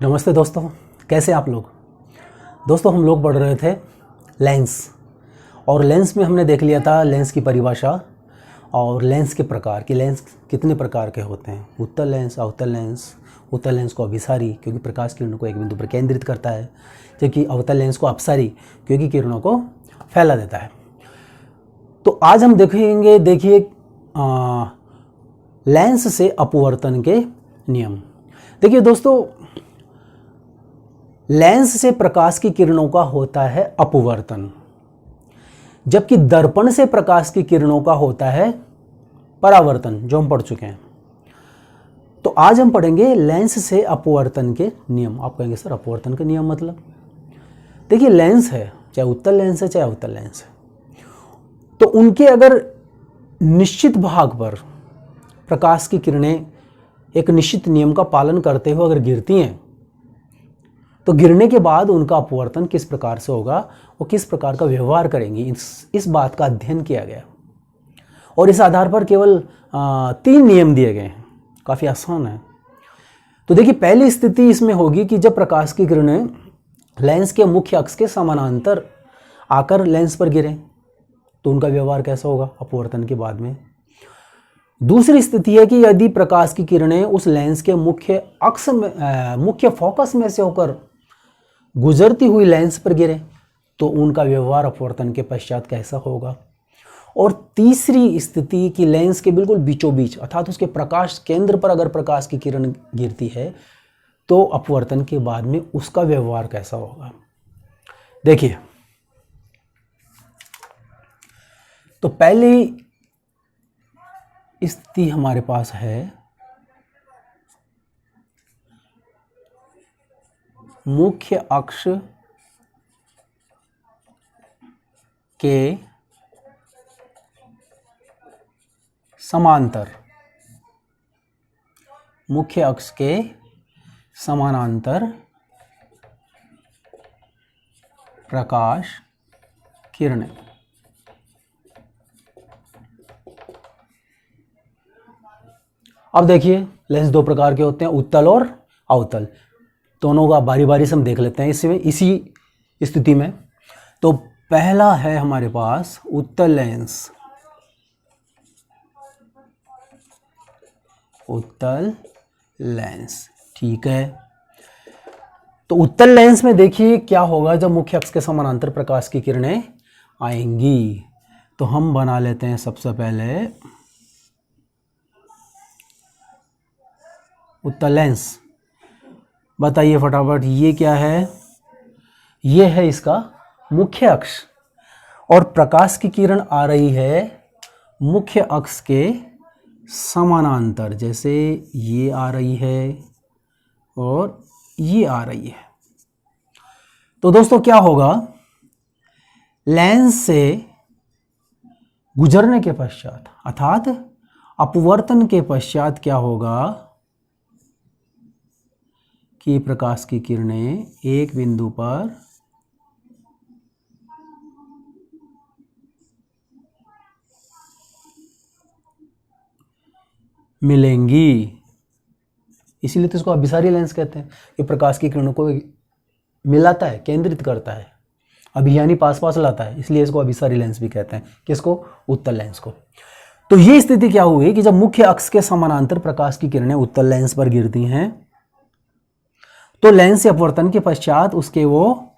नमस्ते दोस्तों, कैसे आप लोग। दोस्तों हम लोग पढ़ रहे थे लेंस, और लेंस में हमने देख लिया था लेंस की परिभाषा और लेंस के प्रकार कि लेंस कितने प्रकार के होते हैं। उत्तल लेंस, अवतल लेंस। उत्तल लेंस को अभिसारी क्योंकि प्रकाश किरणों को एक बिंदु पर केंद्रित करता है, जबकि अवतल लेंस को अपसारी क्योंकि किरणों को फैला देता है। तो आज हम देखेंगे, देखिए लेंस से अपवर्तन के नियम। देखिए दोस्तों, लेंस से प्रकाश की किरणों का होता है अपवर्तन, जबकि दर्पण से प्रकाश की किरणों का होता है परावर्तन, जो हम पढ़ चुके हैं। तो आज हम पढ़ेंगे लेंस से अपवर्तन के नियम। आप कहेंगे सर अपवर्तन के नियम मतलब? देखिए लेंस है, चाहे उत्तल लेंस है चाहे अवतल लेंस है, तो उनके अगर निश्चित भाग पर प्रकाश की किरणें एक निश्चित नियम का पालन करते हुए अगर गिरती हैं, तो गिरने के बाद उनका अपवर्तन किस प्रकार से होगा, वो किस प्रकार का व्यवहार करेंगी, इस बात का अध्ययन किया गया। और इस आधार पर केवल 3 नियम दिए गए हैं, काफ़ी आसान है। तो देखिए पहली स्थिति इसमें होगी कि जब प्रकाश की किरणें लेंस के मुख्य अक्ष के समानांतर आकर लेंस पर गिरें, तो उनका व्यवहार कैसा होगा अपवर्तन के बाद में। दूसरी स्थिति है कि यदि प्रकाश की किरणें उस लेंस के मुख्य अक्ष में मुख्य फोकस में से होकर गुजरती हुई लेंस पर गिरे, तो उनका व्यवहार अपवर्तन के पश्चात कैसा होगा। और तीसरी स्थिति कि लेंस के बिल्कुल बीचों बीच अर्थात उसके प्रकाश केंद्र पर अगर प्रकाश की किरण गिरती है, तो अपवर्तन के बाद में उसका व्यवहार कैसा होगा। देखिए, तो पहली स्थिति हमारे पास है मुख्य अक्ष के समांतर, मुख्य अक्ष के समानांतर प्रकाश किरणें। अब देखिए लेंस 2 प्रकार के होते हैं, उत्तल और अवतल। दोनों का बारी बारी से हम देख लेते हैं इसी स्थिति में। तो पहला है हमारे पास उत्तल लेंस। उत्तल लेंस, ठीक है। तो उत्तल लेंस में देखिए क्या होगा जब मुख्य अक्ष के समानांतर प्रकाश की किरणें आएंगी। तो हम बना लेते हैं सबसे पहले उत्तल लेंस। बताइए फटाफट, ये क्या है? ये है इसका मुख्य अक्ष, और प्रकाश की किरण आ रही है मुख्य अक्ष के समानांतर, जैसे ये आ रही है और ये आ रही है। तो दोस्तों क्या होगा, लेंस से गुजरने के पश्चात अर्थात अपवर्तन के पश्चात क्या होगा कि प्रकाश की किरणें एक बिंदु पर मिलेंगी। इसीलिए तो इसको अभिसारी लेंस कहते हैं कि प्रकाश की किरणों को मिलाता है, केंद्रित करता है, अभी यानी पास पास लाता है, इसलिए इसको अभिसारी लेंस भी कहते हैं। किसको? उत्तल लेंस को। तो ये स्थिति क्या हुई कि जब मुख्य अक्ष के समानांतर प्रकाश की किरणें उत्तल लेंस पर गिरती हैं, तो लेंस से अपवर्तन के पश्चात उसके वो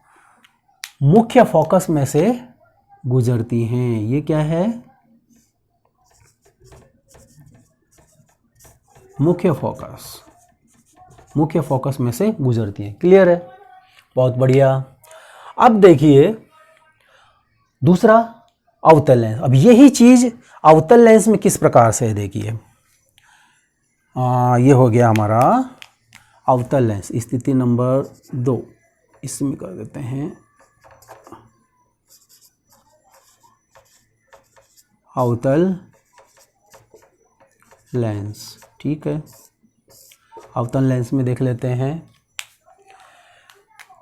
मुख्य फोकस में से गुजरती हैं। ये क्या है? मुख्य फोकस। मुख्य फोकस में से गुजरती हैं। क्लियर है? बहुत बढ़िया। अब देखिए दूसरा अवतल लेंस। अब यही चीज अवतल लेंस में किस प्रकार से है, देखिए ये हो गया हमारा अवतल लेंस, स्थिति नंबर 2। इसमें कर देते हैं अवतल लेंस, ठीक है। अवतल लेंस में देख लेते हैं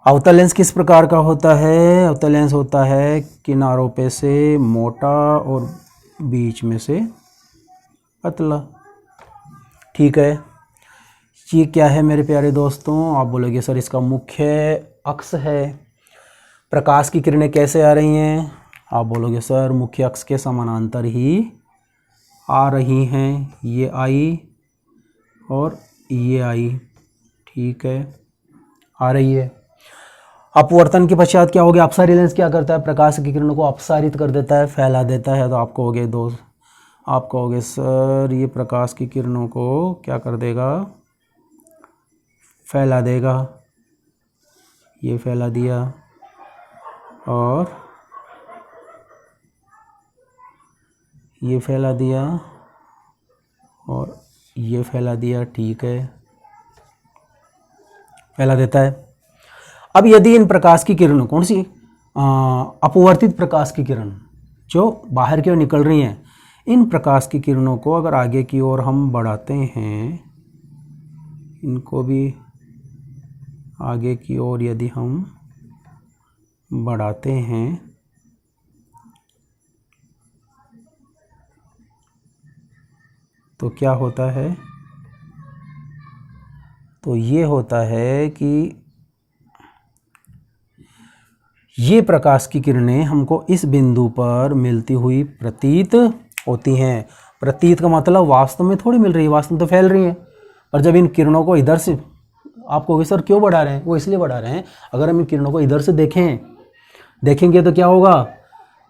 अवतल लेंस किस प्रकार का होता है। अवतल लेंस होता है किनारों पे से मोटा और बीच में से पतला, ठीक है। ये क्या है मेरे प्यारे दोस्तों? आप बोलोगे सर इसका मुख्य अक्ष है। प्रकाश की किरणें कैसे आ रही हैं? आप बोलोगे सर मुख्य अक्ष के समानांतर ही आ रही हैं। ये आई और ये आई, ठीक है, आ रही है। अपवर्तन के पश्चात क्या हो गया? अपसारी लेंस क्या करता है? प्रकाश की किरणों को अपसारित कर देता है, फैला देता है। तो आप कहोगे दोस्त, आप कहोगे सर ये प्रकाश की किरणों को क्या कर देगा? फैला देगा। ये फैला दिया और ये फैला दिया और ये फैला दिया, ठीक है, फैला देता है। अब यदि इन प्रकाश की किरणों, कौन सी? अपवर्तित प्रकाश की किरण जो बाहर की ओर निकल रही हैं, इन प्रकाश की किरणों को अगर आगे की ओर हम बढ़ाते हैं, इनको भी आगे की ओर यदि हम बढ़ाते हैं तो क्या होता है? तो ये होता है कि ये प्रकाश की किरणें हमको इस बिंदु पर मिलती हुई प्रतीत होती हैं। प्रतीत का मतलब वास्तव में थोड़ी मिल रही है, वास्तव में तो फैल रही है। पर जब इन किरणों को इधर से, आप कहोगे सर क्यों बढ़ा रहे हैं? वो इसलिए बढ़ा रहे हैं, अगर हम इन किरणों को इधर से देखेंगे तो क्या होगा?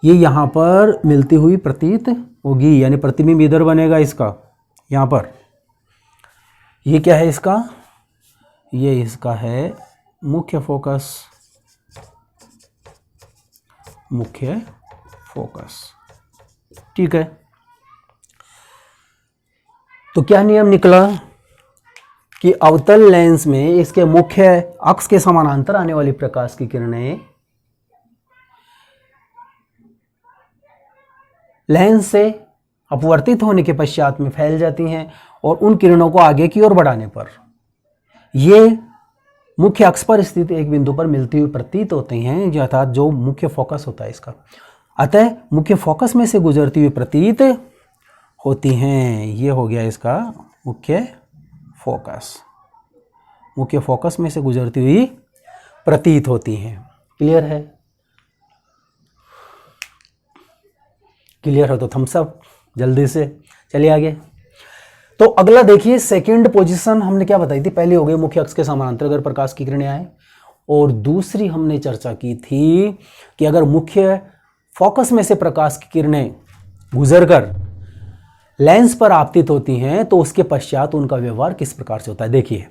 ये यहाँ पर मिलती हुई प्रतीत होगी, यानी प्रतिबिंब इधर बनेगा इसका, यहाँ पर। ये क्या है इसका? ये इसका है मुख्य फोकस। मुख्य फोकस, ठीक है। तो क्या नियम निकला कि अवतल लेंस में इसके मुख्य अक्ष के समानांतर आने वाली प्रकाश की किरणें लेंस से अपवर्तित होने के पश्चात में फैल जाती हैं और उन किरणों को आगे की ओर बढ़ाने पर ये मुख्य अक्ष पर स्थित एक बिंदु पर मिलती हुई प्रतीत होती हैं, जो अर्थात जो मुख्य फोकस होता है इसका। अतः मुख्य फोकस में से गुजरती हुई प्रतीत होती हैं। ये हो गया इसका मुख्य फोकस। मुख्य फोकस में से गुजरती हुई प्रतीत होती हैं। क्लियर है? क्लियर हो तो थम्स अप जल्दी से। चलिए आगे। तो अगला देखिए, सेकंड पोजीशन हमने क्या बताई थी? पहली हो गई मुख्य अक्ष के समानांतर अगर प्रकाश की किरणें आए, और दूसरी हमने चर्चा की थी कि अगर मुख्य फोकस में से प्रकाश की किरणें गुजरकर लेंस पर आपतित होती हैं तो उसके पश्चात उनका व्यवहार किस प्रकार से होता है। देखिए,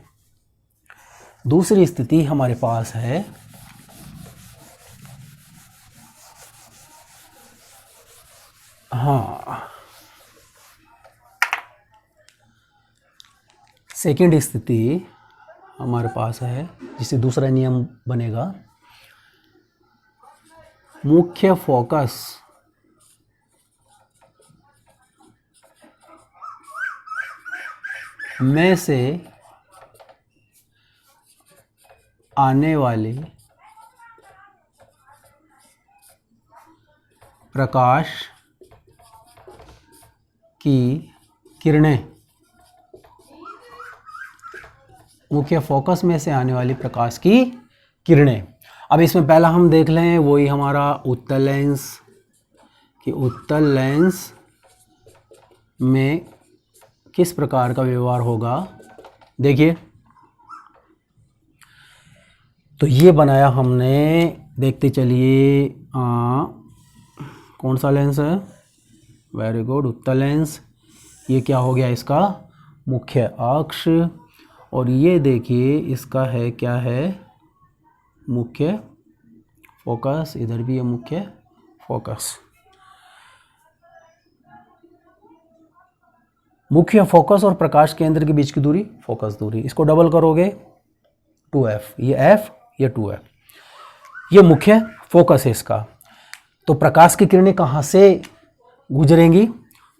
दूसरी स्थिति हमारे पास है, हाँ, सेकंड स्थिति हमारे पास है, जिससे दूसरा नियम बनेगा, मुख्य फोकस में से आने वाली प्रकाश की किरणें, मुख्य फोकस में से आने वाली प्रकाश की किरणें। अब इसमें पहला हम देख लें, वही हमारा उत्तल लेंस, कि उत्तल लेंस में किस प्रकार का व्यवहार होगा। देखिए, तो ये बनाया हमने, देखते चलिए, कौन सा लेंस है? वेरी गुड, उत्तल लेंस। ये क्या हो गया? इसका मुख्य अक्ष। और ये देखिए इसका है, क्या है? मुख्य फोकस। इधर भी है मुख्य फोकस। मुख्य फोकस और प्रकाश केंद्र के बीच की दूरी फोकस दूरी, इसको डबल करोगे 2f, ये f, ये 2f, ये मुख्य फोकस है इसका। तो प्रकाश की किरणें कहाँ से गुजरेंगी?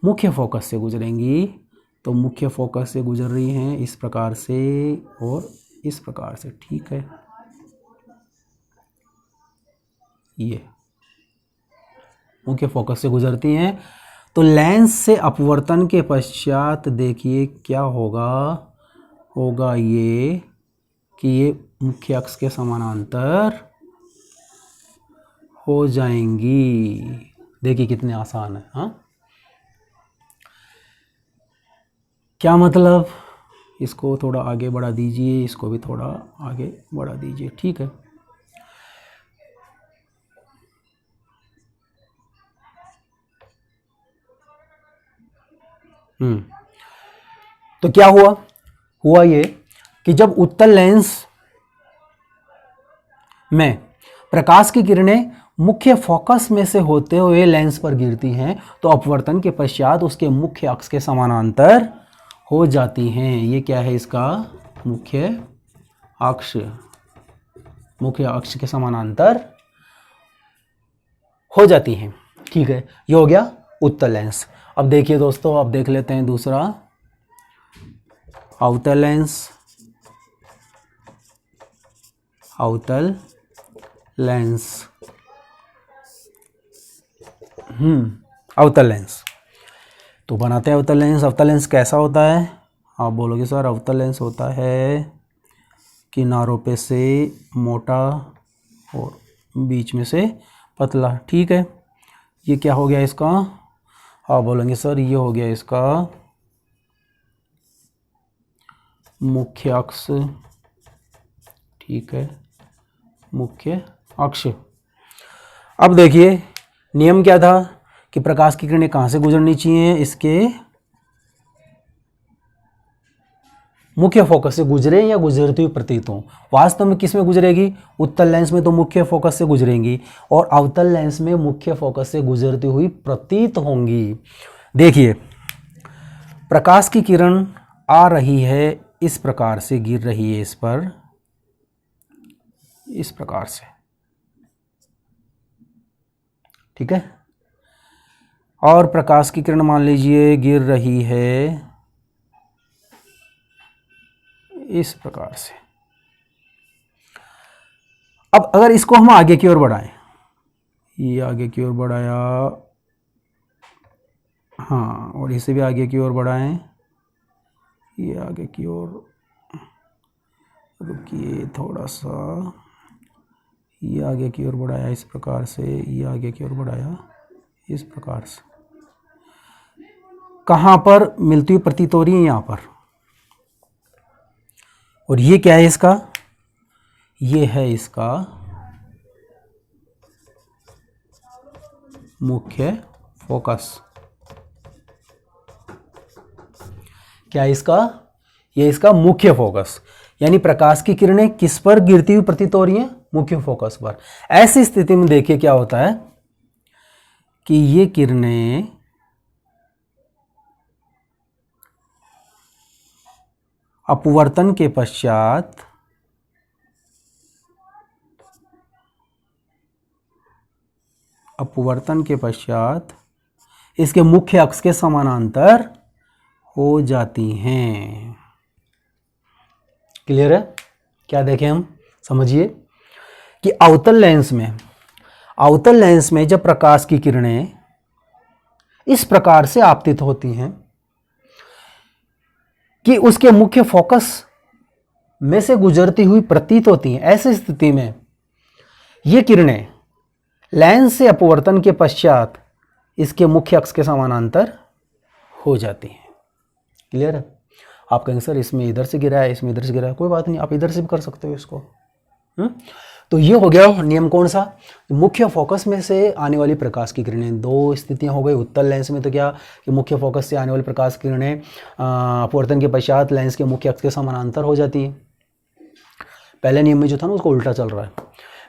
मुख्य फोकस से गुजरेंगी। तो मुख्य फोकस से गुजर रही हैं इस प्रकार से और इस प्रकार से, ठीक है। ये मुख्य फोकस से गुजरती हैं। तो लेंस से अपवर्तन के पश्चात देखिए क्या होगा, होगा ये कि ये मुख्य अक्ष के समानांतर हो जाएंगी। देखिए कितने आसान है। हाँ, क्या मतलब, इसको थोड़ा आगे बढ़ा दीजिए, इसको भी थोड़ा आगे बढ़ा दीजिए, ठीक है। तो क्या हुआ ये कि जब उत्तल लेंस में प्रकाश की किरणें मुख्य फोकस में से होते हुए लेंस पर गिरती हैं तो अपवर्तन के पश्चात उसके मुख्य अक्ष के समानांतर हो जाती हैं। ये क्या है, इसका मुख्य अक्ष के समानांतर हो जाती हैं, ठीक है। ये हो गया उत्तल लेंस। अब देखिए दोस्तों, अब देख लेते हैं दूसरा अवतल लेंस। अवतल लेंस, अवतल लेंस तो बनाते हैं अवतल लेंस। अवतल लेंस कैसा होता है? आप बोलोगे सर अवतल लेंस होता है किनारों पे से मोटा और बीच में से पतला, ठीक है। ये क्या हो गया इसका? आप बोलेंगे सर ये हो गया इसका मुख्य अक्ष, ठीक है, मुख्य अक्ष। अब देखिए नियम क्या था कि प्रकाश की किरणें कहाँ से गुजरनी चाहिए, इसके मुख्य फोकस से गुजरे या गुजरती हुई प्रतीत हो। वास्तव में किस में गुजरेगी? उत्तल लेंस में तो मुख्य फोकस से गुजरेंगी और अवतल लेंस में मुख्य फोकस से गुजरती हुई प्रतीत होंगी। देखिए प्रकाश की किरण आ रही है, इस प्रकार से गिर रही है इस पर, इस प्रकार से, ठीक है। और प्रकाश की किरण मान लीजिए गिर रही है इस प्रकार से। अब अगर इसको हम आगे की ओर बढ़ाएं, ये आगे की ओर बढ़ाया, हाँ, और इसे भी आगे की ओर बढ़ाएं, ये आगे की ओर, रुकिए थोड़ा सा, ये आगे की ओर बढ़ाया इस प्रकार से, ये आगे की ओर बढ़ाया इस प्रकार से। कहाँ पर मिलती हुई प्रतीत हो रही है? यहाँ पर। और ये क्या है इसका? ये है इसका मुख्य फोकस। क्या है इसका? ये इसका मुख्य फोकस, यानी प्रकाश की किरणें किस पर गिरती हुई प्रतीत हो रही हैं? मुख्य फोकस पर। ऐसी स्थिति में देखिए क्या होता है कि ये किरणें अपवर्तन के पश्चात इसके मुख्य अक्ष के समानांतर हो जाती हैं। क्लियर है? क्या देखें हम, समझिए कि अवतल लेंस में जब प्रकाश की किरणें इस प्रकार से आपतित होती हैं कि उसके मुख्य फोकस में से गुजरती हुई प्रतीत होती हैं, ऐसी स्थिति में ये किरणें लेंस से अपवर्तन के पश्चात इसके मुख्य अक्ष के समानांतर हो जाती हैं। क्लियर है? आप कहेंगे सर इसमें इधर से गिरा है, इसमें इधर से गिरा है, कोई बात नहीं, आप इधर से भी कर सकते हो इसको। तो ये हो गया नियम कौन सा? मुख्य फोकस में से आने वाली प्रकाश की किरणें। दो स्थितियां हो गई। उत्तल लेंस में तो क्या कि मुख्य फोकस से आने वाली प्रकाश की किरणें अपवर्तन के पश्चात लेंस के मुख्य अक्ष के समानांतर हो जाती है। पहले नियम में जो था ना उसको उल्टा चल रहा है।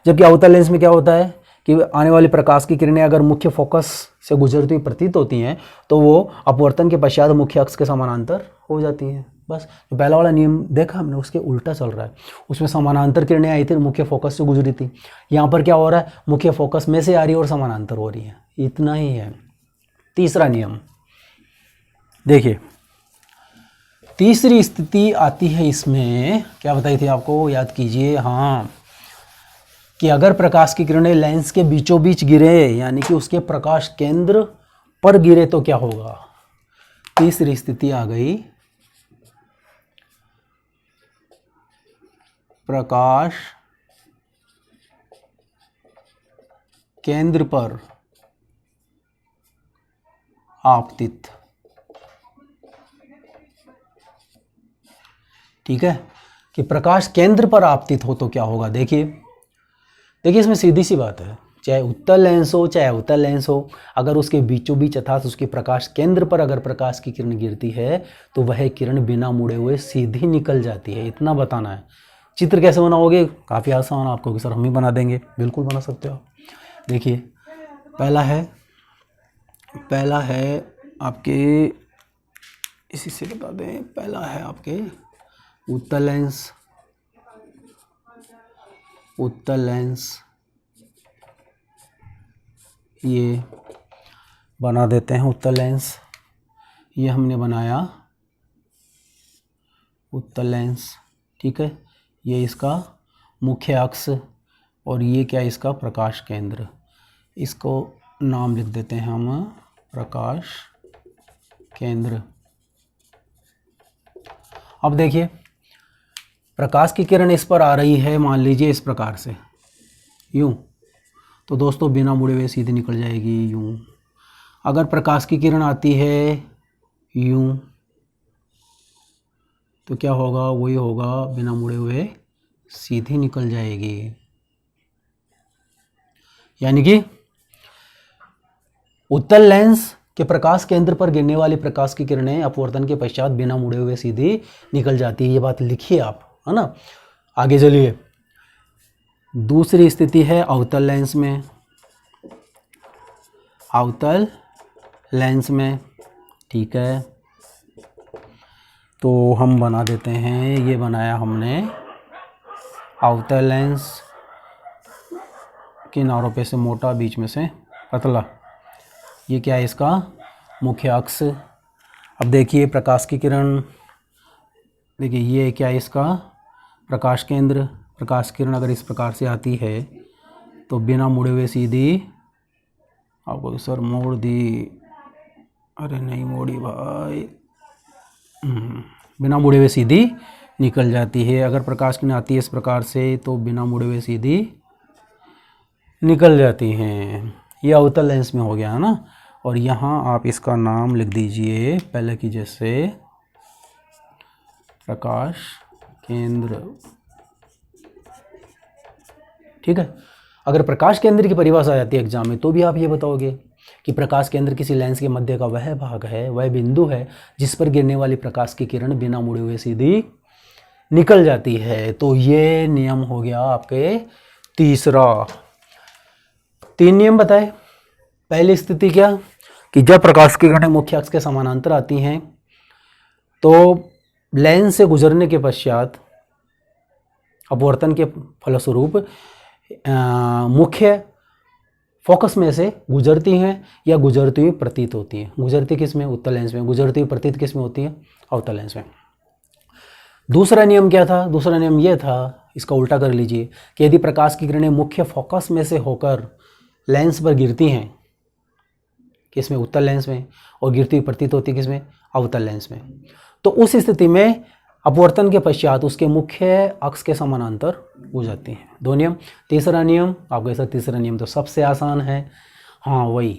जबकि अवतल लेंस में क्या होता है कि आने वाली प्रकाश की किरणें अगर मुख्य फोकस से गुजरती हुई प्रतीत होती हैं तो वो अपवर्तन के पश्चात मुख्य अक्ष के समानांतर हो जाती हैं। बस जो पहला वाला नियम देखा हमने उसके उल्टा चल रहा है। उसमें समानांतर किरणें आई थी, मुख्य फोकस से गुजरी थी। यहाँ पर क्या हो रहा है? मुख्य फोकस में से आ रही है और समानांतर हो रही है। इतना ही है। तीसरा नियम देखिए, तीसरी स्थिति आती है इसमें, क्या बताई थी आपको, याद कीजिए। हाँ, कि अगर प्रकाश की किरणें लेंस के बीचों बीच गिरे, यानी कि उसके प्रकाश केंद्र पर गिरे तो क्या होगा? तीसरी स्थिति आ गई प्रकाश केंद्र पर आपतित। ठीक है, कि प्रकाश केंद्र पर आपतित हो तो क्या होगा। देखिए इसमें सीधी सी बात है, चाहे उत्तल लेंस हो चाहे अवतल लेंस हो, अगर उसके बीचों बीच अर्थात उसके प्रकाश केंद्र पर अगर प्रकाश की किरण गिरती है तो वह किरण बिना मुड़े हुए सीधी निकल जाती है। इतना बताना है। चित्र कैसे बनाओगे, काफ़ी आसान, आपको कि सर हम ही बना देंगे, बिल्कुल बना सकते हो। देखिए पहला है आपके, इसी से बता दें, पहला है आपके उत्तल लेंस, ये बना देते हैं उत्तल लेंस। ये हमने बनाया उत्तल लेंस। ठीक है, ये इसका मुख्य अक्ष और ये क्या, इसका प्रकाश केंद्र। इसको नाम लिख देते हैं हम प्रकाश केंद्र। अब देखिए प्रकाश की किरण इस पर आ रही है, मान लीजिए इस प्रकार से, यूं, तो दोस्तों बिना मुड़े हुए सीधे निकल जाएगी यूं। अगर प्रकाश की किरण आती है यूं तो क्या होगा, वही होगा, बिना मुड़े हुए सीधी निकल जाएगी। यानी कि उत्तल लेंस के प्रकाश केंद्र पर गिरने वाली प्रकाश की किरणें अपवर्तन के पश्चात बिना मुड़े हुए सीधी निकल जाती है। ये बात लिखिए आप, है ना। आगे चलिए, दूसरी स्थिति है अवतल लेंस में। अवतल लेंस में, ठीक है, तो हम बना देते हैं, ये बनाया हमने अवतल लेंस, किनारों पे से मोटा, बीच में से पतला। ये क्या है, इसका मुख्य अक्ष। अब देखिए प्रकाश की किरण, देखिए ये क्या है, इसका प्रकाश केंद्र। प्रकाश किरण अगर इस प्रकार से आती है तो बिना मुड़े हुए सीधी, आपको सर मोड़ दी, अरे नहीं मोड़ी भाई, बिना मुड़े हुए सीधी निकल जाती है। अगर प्रकाश किरण आती है इस प्रकार से तो बिना मुड़े हुए सीधी निकल जाती हैं। ये अवतल लेंस में हो गया है ना। और यहाँ आप इसका नाम लिख दीजिए पहले की जैसे प्रकाश केंद्र। ठीक है, अगर प्रकाश केंद्र की परिभाषा आ जाती है एग्जाम में तो भी आप ये बताओगे कि प्रकाश केंद्र किसी लेंस के मध्य का वह भाग है, वह बिंदु है जिस पर गिरने वाली प्रकाश की किरण बिना मुड़े हुए सीधी निकल जाती है। तो ये नियम हो गया आपके तीसरा। 3 नियम बताए। पहली स्थिति क्या, कि जब प्रकाश की किरणें मुख्य अक्ष के समानांतर आती हैं तो लेंस से गुजरने के पश्चात अपवर्तन के फलस्वरूप मुख्य फोकस में से गुजरती हैं या गुजरती हुई प्रतीत होती हैं। गुजरती किस में, उत्तल लेंस में। गुजरती हुई प्रतीत किस में होती है, अवतल लेंस में। दूसरा नियम क्या था, दूसरा नियम यह था, इसका उल्टा कर लीजिए, कि यदि प्रकाश की किरणें मुख्य फोकस में से होकर लेंस पर गिरती हैं, किसमें, उत्तल लेंस में, और गिरती हुई प्रतीत होती किसमें, अवतल लेंस में, तो उस स्थिति में अपवर्तन के पश्चात उसके मुख्य अक्ष के समानांतर हो जाती हैं। 2 नियम। तीसरा नियम, आपको ऐसा तीसरा नियम तो सबसे आसान है, हाँ वही,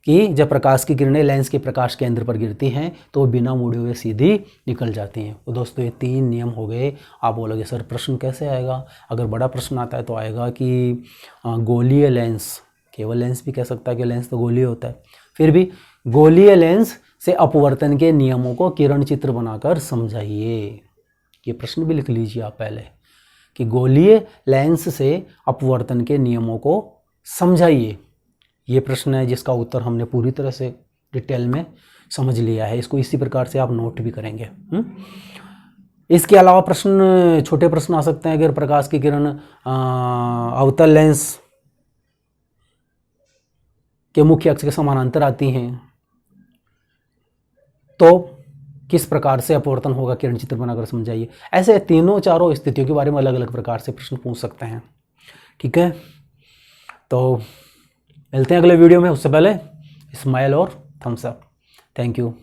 कि जब प्रकाश की किरणें लेंस के प्रकाश केंद्र पर गिरती हैं तो बिना मुड़े हुए सीधी निकल जाती हैं। तो दोस्तों ये 3 नियम हो गए। आप बोलोगे सर प्रश्न कैसे आएगा, अगर बड़ा प्रश्न आता है तो आएगा कि गोलीय लेंस, केवल लेंस भी कह सकता है कि लेंस तो गोलीय होता है, फिर भी गोलीय लेंस से अपवर्तन के नियमों को किरण चित्र बनाकर समझाइए। ये प्रश्न भी लिख लीजिए आप पहले, कि गोलीय लेंस से अपवर्तन के नियमों को समझाइए। ये प्रश्न है जिसका उत्तर हमने पूरी तरह से डिटेल में समझ लिया है। इसको इसी प्रकार से आप नोट भी करेंगे। इसके अलावा प्रश्न, छोटे प्रश्न आ सकते हैं। अगर प्रकाश की किरण अवतल लेंस के मुख्य अक्ष के समानांतर आती हैं तो किस प्रकार से अपवर्तन होगा, किरण चित्र बनाकर समझाइए। ऐसे 3-4 स्थितियों के बारे में अलग अलग प्रकार से प्रश्न पूछ सकते हैं। ठीक है, तो मिलते हैं अगले वीडियो में। उससे पहले स्माइल और थम्स अप। Thank you.